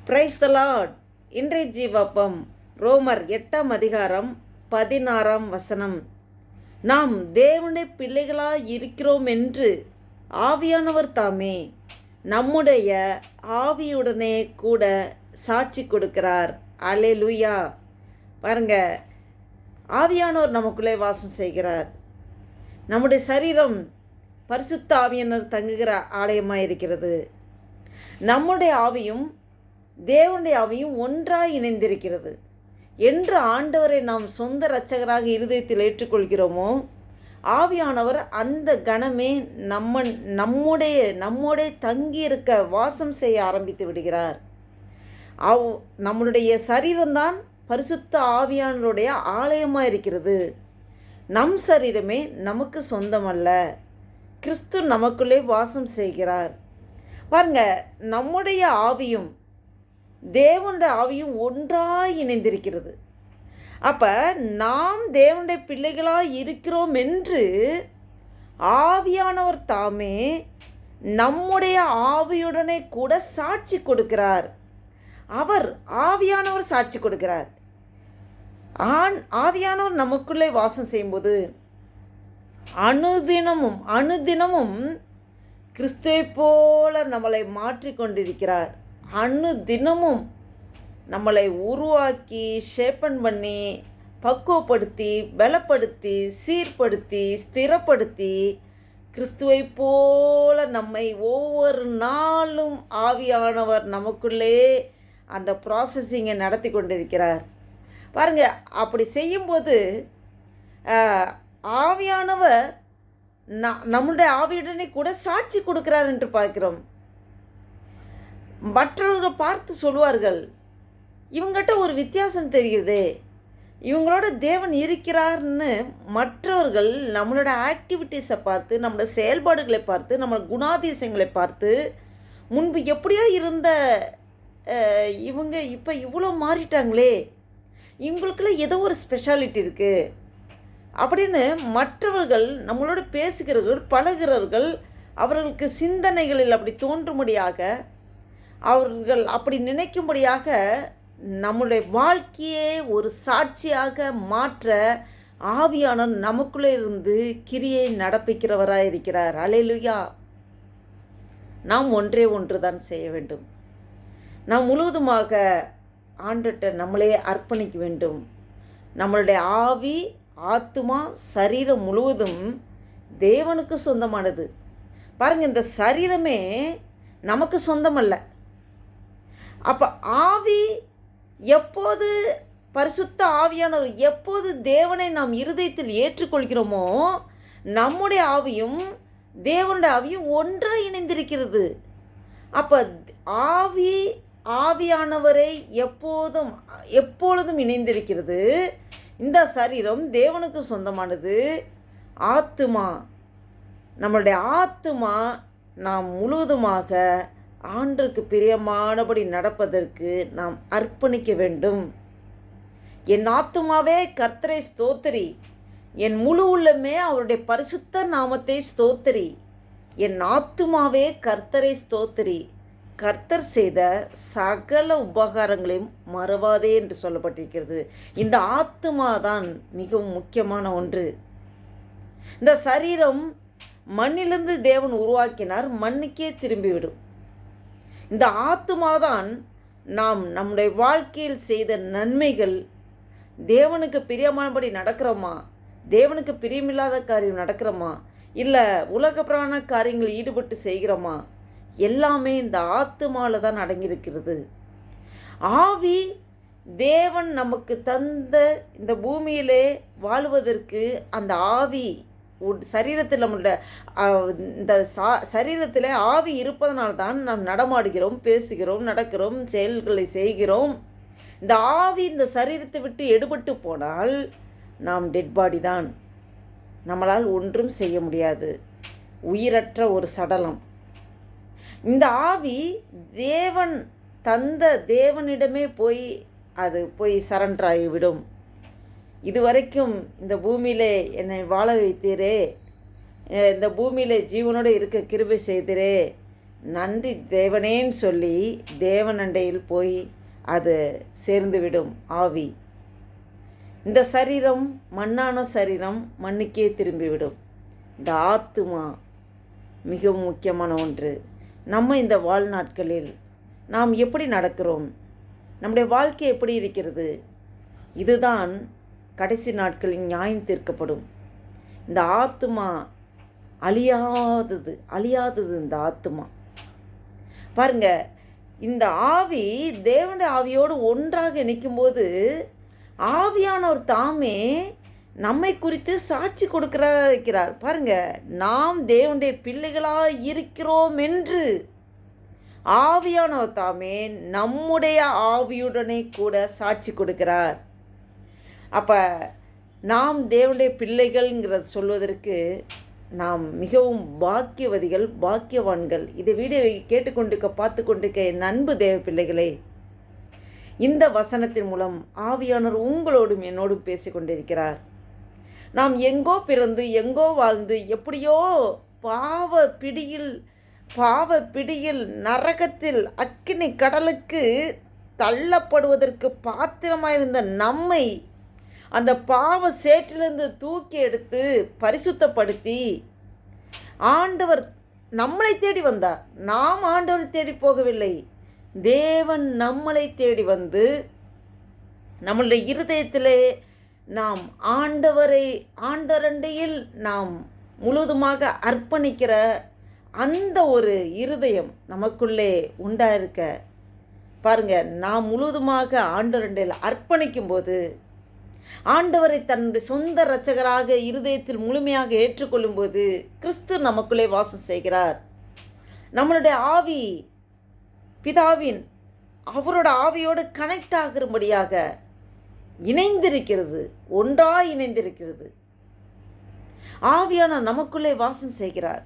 Price the Lord. இன்றைய ஜீவப்பம் ரோமர் 8ஆம் அதிகாரம் 16ஆம் வசனம். நாம் தேவனுடைய பிள்ளைகளாய் இருக்கிறோம் என்று ஆவியானவர் தாமே நம்முடைய ஆவியுடனே கூட சாட்சி கொடுக்கிறார். அல்லேலூயா. பாருங்க, ஆவியானவர் நமக்குள்ளே வாசம் செய்கிறார். நம்முடைய சரீரம் பரிசுத்த ஆவியானவர் தங்குகிற ஆலயமாக இருக்கிறது. நம்முடைய ஆவியும் தேவனுடைய ஆவியும் ஒன்றாய் இணைந்திருக்கிறது. என்று ஆண்டவரை நாம் சொந்த இரட்சகராக இருதயத்தில் ஏற்றுக்கொள்கிறோமோ, ஆவியானவர் அந்த கணமே நம்முடைய தங்கியிருக்க வாசம் செய்ய ஆரம்பித்து விடுகிறார். நம்முடைய சரீரம்தான் பரிசுத்த ஆவியானவருடைய ஆலயமாக இருக்கிறது. நம் சரீரமே நமக்கு சொந்தமல்ல. கிறிஸ்து நமக்குள்ளே வாசம் செய்கிறார். பாருங்க, நம்முடைய ஆவியும் தேவனுடைய ஆவியும் ஒன்றாய் இணைந்திருக்கிறது. அப்போ நாம் தேவனுடைய பிள்ளைகளாக இருக்கிறோம் என்று ஆவியானவர் தாமே நம்முடைய ஆவியுடனே கூட சாட்சி கொடுக்கிறார். ஆவியானவர் சாட்சி கொடுக்கிறார். ஆவியானவர் நமக்குள்ளே வாசம் செய்யும்போது அனுதினமும் கிறிஸ்துவை போல நம்மளை மாற்றிக்கொண்டிருக்கிறார். அனுதினமும் நம்மளை உருவாக்கி ஷேப்பன் பண்ணி பக்குவப்படுத்தி பலப்படுத்தி சீர்படுத்தி ஸ்திரப்படுத்தி கிறிஸ்துவை போல நம்மை ஒவ்வொரு நாளும் ஆவியானவர் நமக்குள்ளே அந்த ப்ராசஸிங்கை நடத்தி கொண்டிருக்கிறார். பாருங்க, அப்படி செய்யும்போது ஆவியானவர் நம்முடைய ஆவியுடனே கூட சாட்சி கொடுக்கிறார் என்று பார்க்கிறோம். மற்றவர்கள் பார்த்து சொல்லுவார்கள், இவங்ககிட்ட ஒரு வித்தியாசம் தெரியுது, இவங்களோட தேவன் இருக்கிறார்னு. மற்றவர்கள் நம்மளோட ஆக்டிவிட்டீஸை பார்த்து, நம்மளோட செயல்பாடுகளை பார்த்து, நம்மளோட குணாதிசயங்களை பார்த்து, முன்பு எப்படியோ இருந்த இவங்க இப்போ இவ்வளோ மாறிட்டாங்களே, இவங்களுக்குள்ள ஏதோ ஒரு ஸ்பெஷாலிட்டி இருக்குது அப்படின்னு மற்றவர்கள் நம்மளோட பேசுகிறவர்கள் பழகிறவர்கள் அவர்களுக்கு சிந்தனைகளில் அப்படி தோன்றும்படியாக, அவர்கள் அப்படி நினைக்கும்படியாக நம்முடைய வாழ்க்கையே ஒரு சாட்சியாக மாற்ற ஆவியானவர் நமக்குள்ளே இருந்து கிரியை நடப்பிக்கிறவராக இருக்கிறார். அல்லேலூயா. நாம் ஒன்று தான் செய்ய வேண்டும். நாம் முழுவதுமாக ஆண்டவர்கிட்ட நம்மளே அர்ப்பணிக்க வேண்டும். நம்மளுடைய ஆவி ஆத்துமா சரீரம் முழுவதும் தேவனுக்கு சொந்தமானது. பாருங்கள், இந்த சரீரமே நமக்கு சொந்தமல்ல. அப்போ ஆவி எப்போது பரிசுத்த ஆவியானவர் எப்போது தேவனை நாம் இருதயத்தில் ஏற்றுக்கொள்கிறோமோ, நம்முடைய ஆவியும் தேவனுடைய ஆவியும் ஒன்றாக இணைந்திருக்கிறது. அப்போ ஆவியானவரை எப்பொழுதும் இணைந்திருக்கிறது. இந்த சரீரம் தேவனுக்கு சொந்தமானது. நம்மளுடைய ஆத்துமா நாம் முழுவதுமாக ஆண்டவருக்கு பிரியமானபடி நடப்பதற்கு நாம் அர்ப்பணிக்க வேண்டும். என் ஆத்துமாவே கர்த்தரை ஸ்தோத்திரி, என் முழு உள்ளமே அவருடைய பரிசுத்த நாமத்தை ஸ்தோத்திரி. என் ஆத்துமாவே கர்த்தரை ஸ்தோத்திரி, கர்த்தர் செய்த சகல உபகாரங்களையும் மறவாதே என்று சொல்லப்பட்டிருக்கிறது. இந்த ஆத்துமா தான் மிகவும் முக்கியமான ஒன்று. இந்த சரீரம் மண்ணிலிருந்து தேவன் உருவாக்கினார், மண்ணுக்கே திரும்பிவிடும். இந்த ஆத்துமாதான் நாம் நம்முடைய வாழ்க்கையில் செய்த நன்மைகள், தேவனுக்கு பிரியமானபடி நடக்கிறோமா, தேவனுக்கு பிரியமில்லாத காரியம் நடக்கிறோமா, இல்லை உலக பிராண காரியங்கள் ஈடுபட்டு செய்கிறோமா, எல்லாமே இந்த ஆத்துமாவில் தான் அடங்கியிருக்கிறது. ஆவி தேவன் நமக்கு தந்த இந்த பூமியிலே வாழ்வதற்கு அந்த ஆவி சரீரத்தில் நம்மளோட இந்த சரீரத்தில் ஆவி இருப்பதனால்தான் நாம் நடமாடுகிறோம், பேசுகிறோம், நடக்கிறோம், செயல்களை செய்கிறோம். இந்த ஆவி இந்த சரீரத்தை விட்டு எடுபட்டு போனால் நாம் டெட் பாடி தான். நம்மளால் ஒன்றும் செய்ய முடியாது, உயிரற்ற ஒரு சடலம். இந்த ஆவி தேவன் தந்த தேவனிடமே போய் சரண்டர் ஆகிவிடும். இதுவரைக்கும் இந்த பூமியிலே என்னை வாழ வைத்தீரே, இந்த பூமியில் ஜீவனோடு இருக்க கிருபை செய்தீரே, நன்றி தேவனேன்னு சொல்லி தேவன் அண்டையில் போய் அது சேர்ந்துவிடும் ஆவி. இந்த சரீரம் மண்ணான சரீரம் மண்ணுக்கே திரும்பிவிடும். இந்த ஆத்துமா மிகவும் முக்கியமான ஒன்று. நம்ம இந்த வாழ்நாட்களில் நாம் எப்படி நடக்கிறோம், நம்முடைய வாழ்க்கை எப்படி இருக்கிறது, இதுதான் கடைசி நாட்களில் நியாயம் தீர்க்கப்படும். இந்த ஆத்துமா அழியாதது இந்த ஆத்துமா. பாருங்க, இந்த ஆவி தேவனுடைய ஆவியோடு ஒன்றாக நிற்கும்போது ஆவியானவர் தாமே நம்மை குறித்து சாட்சி கொடுக்கிறார். பாருங்க, நாம் தேவனுடைய பிள்ளைகளாக இருக்கிறோம் என்று ஆவியானவர் தாமே நம்முடைய ஆவியுடனே கூட சாட்சி கொடுக்கிறார். அப்போ நாம் தேவனுடைய பிள்ளைகள்ங்கிறத சொல்வதற்கு நாம் மிகவும் பாக்கியவதிகள், பாக்கியவான்கள். இதை வீடியோவை கேட்டுக்கொண்டிருக்க பார்த்து கொண்டிருக்க என் அன்பு தேவ பிள்ளைகளே, இந்த வசனத்தின் மூலம் ஆவியானவர் உங்களோடும் என்னோடும் பேசி கொண்டிருக்கிறார். நாம் எங்கோ பிறந்து எங்கோ வாழ்ந்து எப்படியோ பாவ பிடியில் நரகத்தில் அக்கினி கடலுக்கு தள்ளப்படுவதற்கு பாத்திரமாயிருந்த நம்மை அந்த பாவ சேற்றிலிருந்து தூக்கி எடுத்து பரிசுத்தப்படுத்தி ஆண்டவர் நம்மளை தேடி வந்தார். நாம் ஆண்டவரை தேடி போகவில்லை, தேவன் நம்மளை தேடி வந்து நம்மளுடைய இருதயத்திலே நாம் ஆண்டவரண்டையில் நாம் முழுவதுமாக அர்ப்பணிக்கிற அந்த ஒரு இருதயம் நமக்குள்ளே உண்டாயிருக்க பாருங்க, நாம் முழுவதுமாக ஆண்டவரண்டையில் அர்ப்பணிக்கும் போது ஆண்டவரை தன்னுடைய சொந்த இரட்சகராக இருதயத்தில் முழுமையாக ஏற்றுக்கொள்ளும்போது கிறிஸ்து நமக்குள்ளே வாசம் செய்கிறார். நம்மளுடைய ஆவி பிதாவின் அவரோட ஆவியோடு கனெக்ட் ஆகிறபடியாக இணைந்திருக்கிறது, ஒன்றாய் இணைந்திருக்கிறது. ஆவியான நமக்குள்ளே வாசம் செய்கிறார்.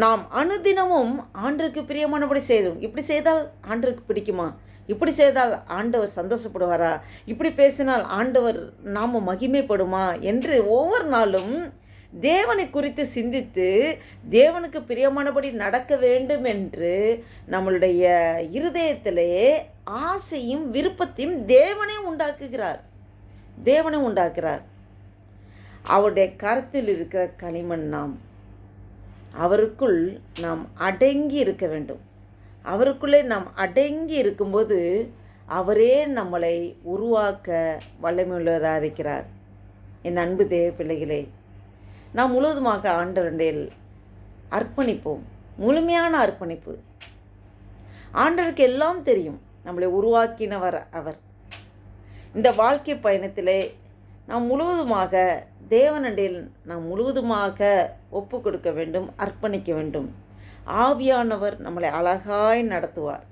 நாம் அனுதினமும் ஆண்டவருக்கு பிரியமானபடி செய்கிறோம். இப்படி செய்தால் ஆண்டவருக்கு பிடிக்குமா, இப்படி செய்தால் ஆண்டவர் சந்தோஷப்படுவாரா, இப்படி பேசினால் ஆண்டவர் நாம மகிமைப்படுமா என்று ஒவ்வொரு நாளும் தேவனை குறித்து சிந்தித்து தேவனுக்கு பிரியமானபடி நடக்க வேண்டும் என்று நம்மளுடைய இருதயத்திலே ஆசையும் விருப்பத்தையும் தேவனே உண்டாக்குகிறார். அவருடைய கரத்தில் இருக்கிற களிமண் நாம். அவருக்குள் நாம் அடங்கி இருக்க வேண்டும். அவருக்குள்ளே நாம் அடங்கி இருக்கும்போது அவரே நம்மளை உருவாக்க வல்லமையுள்ளவராக இருக்கிறார். என் அன்பு தேவ பிள்ளைகளே, நாம் முழுவதுமாக ஆண்டவரில் அர்ப்பணிப்போம். முழுமையான அர்ப்பணிப்பு. ஆண்டவருக்கு எல்லாம் தெரியும், நம்மளை உருவாக்கினவர் அவர். இந்த வாழ்க்கை பயணத்திலே நாம் முழுவதுமாக தேவனண்டில் நாம் முழுவதுமாக ஒப்பு கொடுக்க வேண்டும், அர்ப்பணிக்க வேண்டும். ஆவியானவர் நம்மளை அழகாய் நடத்துவார்,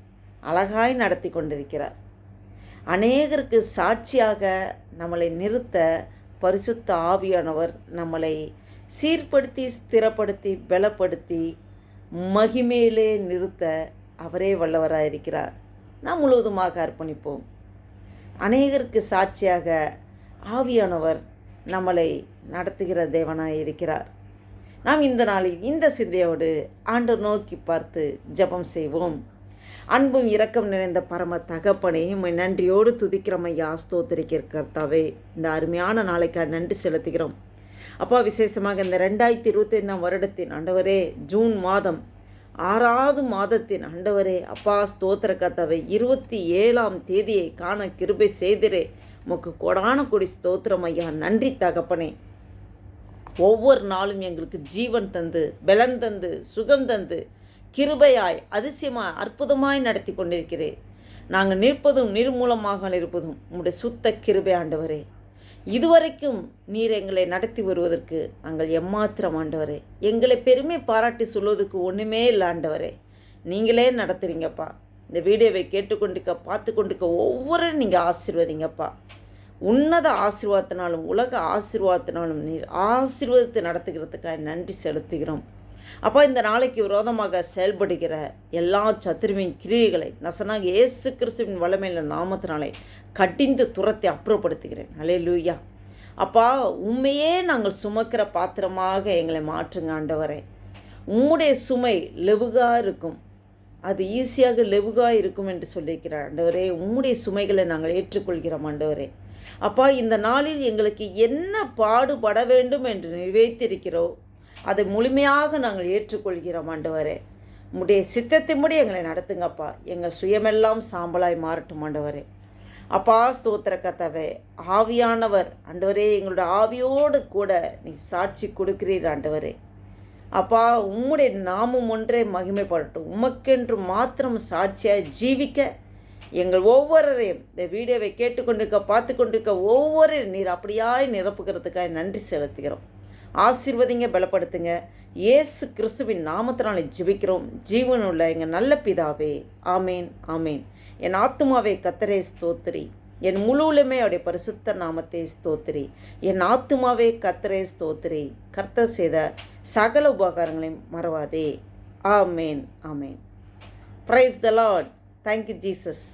அழகாய் நடத்தி கொண்டிருக்கிறார். அநேகருக்கு சாட்சியாக நம்மளை நிறுத்த பரிசுத்த ஆவியானவர் நம்மளை சீர்படுத்தி ஸ்திரப்படுத்தி பலப்படுத்தி மகிமையிலே நிறுத்த அவரே வல்லவராக இருக்கிறார். நாம் முழுவதுமாக அர்ப்பணிப்போம். அநேகருக்கு சாட்சியாக ஆவியானவர் நம்மளை நடத்துகிற தேவனாய் இருக்கிறார். நாம் இந்த நாளில் இந்த சிந்தையோடு ஆண்டவர் நோக்கி பார்த்து ஜெபம் செய்வோம். அன்பும் இரக்கம் நிறைந்த பரம தகப்பனே, உம்மை நன்றியோடு துதிக்கிறோம் ஐயா, ஸ்தோத்திரிக்கிற கர்த்தாவே. இந்த அருமையான நாளைக்காக நன்றி செலுத்துகிறோம் அப்பா. விசேஷமாக இந்த 2025 வருடத்தின் ஆண்டவரே, ஜூன் மாதம் 6வது மாதத்தின் ஆண்டவரே அப்பா, ஸ்தோத்திர கர்த்தாவே, 27ஆம் தேதியை காண கிருபை செய்திரே. உமக்கு கொடான கொடி ஸ்தோத்திரம் ஐயா. நன்றி தகப்பனே. ஒவ்வொரு நாளும் எங்களுக்கு ஜீவன் தந்து பலன் தந்து சுகம் தந்து கிருபையாய் அதிசயமாய் அற்புதமாய் நடத்தி கொண்டிருக்கிறேன். நாங்கள் நிற்பதும் நிர்மூலமாக இருப்பதும் உம்முடைய சுத்த கிருபை ஆண்டவரே. இதுவரைக்கும் நீர் எங்களை நடத்தி வருவதற்கு நாங்கள் எம்மாத்திரம் ஆண்டவரே. எங்களை பெருமை பாராட்டி சொல்வதற்கு ஒன்றுமே இல்லை ஆண்டவரே. நீங்களே நடத்துகிறீங்கப்பா. இந்த வீடியோவை கேட்டுக்கொண்டிருக்க பார்த்து கொண்டிருக்க ஒவ்வொரு நீங்கள் ஆசீர்வதிங்கப்பா. உன்னத ஆசீர்வாதத்தினாலும் உலக ஆசீர்வாதத்தினாலும் நீர் ஆசீர்வாதத்தை நடத்துகிறதுக்காக நன்றி செலுத்துகிறோம் அப்பா. இந்த நாளைக்கு விரோதமாக செயல்படுகிற எல்லா சத்துருவின் கிரியைகளை நசனாக இயேசு கிறிஸ்துவின் வல்லமையில நாமத்தினாலே கடிந்து துரத்தை அப்புறப்படுத்துகிறேன். அல்லேலூயா. அப்பா, உண்மையே நாங்கள் சுமக்கிற பாத்திரமாக எங்களை மாற்றுங்க ஆண்டவரே. உம்முடைய சுமை லெவுகாக இருக்கும், அது ஈஸியாக லெவுகாக இருக்கும் என்று சொல்லியிருக்கிறார். ஆண்டவரே, உம்முடைய சுமைகளை நாங்கள் ஏற்றுக்கொள்கிறோம் ஆண்டவரே. அப்பா, இந்த நாளில் எங்களுக்கு என்ன பாடுபட வேண்டும் என்று நினைத்திருக்கிறோம், அதை முழுமையாக நாங்கள் ஏற்றுக்கொள்கிறோம் ஆண்டவரே. உம்முடைய சித்தத்தின்படி எங்களை நடத்துங்கப்பா. எங்கள் சுயமெல்லாம் சாம்பலாய் மாறட்டும் ஆண்டவரே. அப்பா, ஸ்தோத்திர கர்த்தாவே, ஆவியானவர் ஆண்டவரே, எங்களுடைய ஆவியோடு கூட நீ சாட்சி கொடுக்கிறீர் ஆண்டவரே. அப்பா, உம்முடைய நாமம் ஒன்றே மகிமைப்படட்டும். உமக்கென்று மாத்திரம் சாட்சியாக ஜீவிக்க எங்கள் ஒவ்வொருவரையும் இந்த வீடியோவை கேட்டுக்கொண்டிருக்க, பார்த்து கொண்டிருக்க ஒவ்வொரு நீர் அப்படியாய் நிரப்புகிறதுக்காக நன்றி செலுத்துகிறோம். ஆசீர்வதிங்க, பலப்படுத்துங்க. இயேசு கிறிஸ்துவின் நாமத்தினாலே ஜெபிக்கிறோம் ஜீவனுள்ள எங்கள் நல்ல பிதாவே. ஆமேன், ஆமேன். என் ஆத்துமாவே கர்த்தரை ஸ்தோத்திரி, என் முழுவலுமே அவருடைய பரிசுத்த நாமத்தை ஸ்தோத்திரி. என் ஆத்துமாவே கர்த்தரை ஸ்தோத்திரி, கர்த்தர் செய்த சகல உபகாரங்களையும் மறவாதே. ஆமேன், ஆமேன். Praise the Lord. Thank you Jesus.